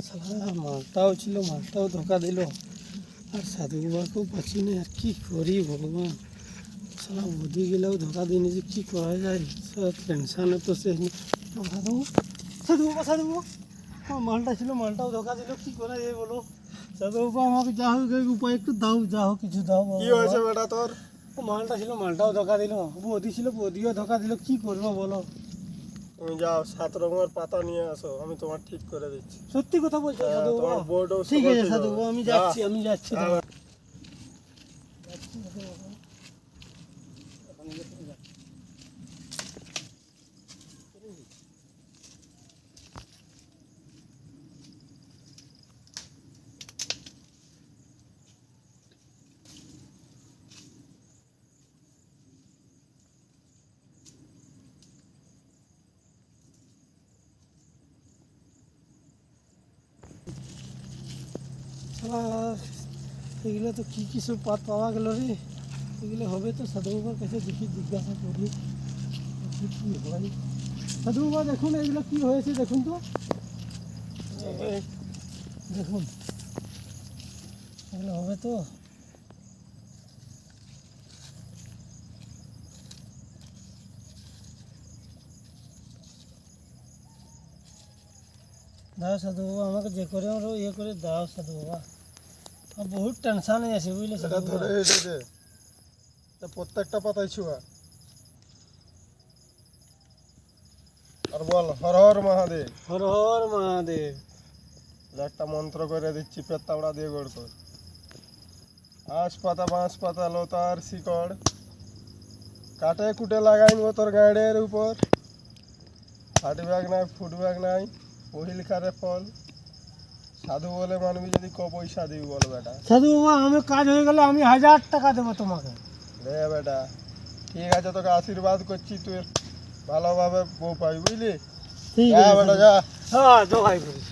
শালা মালটাও ছিল, মালটাও ধোকা দিল। আর সাধু বাবাকেও পাচ্ছি না, আর কি করি ভগবান। শালা বুদ্ধি গেলেও ধোকা দিনে যে কী করা যায়, সব টেনশানে তো শেষ নেই। সাধু সাধু বাবা, সাধু বাবা, আমার মালটা ছিল, মালটাও ধোকা দিল, কী করা যায় বলো। সাধু বাবা আমাকে যা হোক এক উপায় একটু দাও, যা হোক কিছু দাও। কি হয়েছে বেটা তোর? মালটা ছিল, মালটাও ধোকা দিল, বৌদি ছিল, বৌদিও ধোকা দিল, কী করবো বলো। তুমি যাও 7 রকমের পাতা নিয়ে আসো, আমি তোমার ঠিক করে দিচ্ছি। সত্যি কথা বলছো হ্যাঁ, সাধু তোমার বাবা? বউটাও ঠিক আছে সবাই সাধু যাবে। বাবা, আমি যা। যাচ্ছি, আমি যাচ্ছি। হ্যাঁ। এগুলো তো কী কী সব পাত পাওয়া গেল রে। এগুলো হবে তো সাধু বাবার কাছে দেখি, জিজ্ঞাসা করি কী কী হয়। সাধু বাবা দেখুন, এগুলো কী হয়েছে দেখুন তো, দেখুন এগুলো হবে তো। দাও সাধু বাবা, আমাকে যে করে আমরা ইয়ে করে দাও সাধু বাবা, আমার বহুত টেনশানে আছে বুঝলে এটা সাধু ধরে বাবা। এসে দে। তা প্রত্যেকটা পাতায় ছুয়া। আর বল হর হর মহাদেব। হর হর মহাদেব। একটা মন্ত্র করে দিচ্ছি, পেত্তাবড়া দিয়ে গড় কর। আঁশ পাতা, বাঁশ পাতা, লতার শিকড় কাটে কুটে লাগাইব তোর গাড়ির উপর। ফাটব্যাগ নাই, ফুটব্যাগ নাই, পহিল খারে ফল। সাধু বলে মানবি যদি ক পয়সা দিবি বল বেটা। সাধু বাবা, আমি কাজ হয়ে গেলে আমি 1000 টাকা দেবো তোমাকে। রে বেটা, ঠিক আছে, তোকে আশীর্বাদ করছি, তুই ভালোভাবে বউ পাবি বুঝলি। ঠিক যা আছে বেটা যা। হ্যাঁ, জোগাই করিস।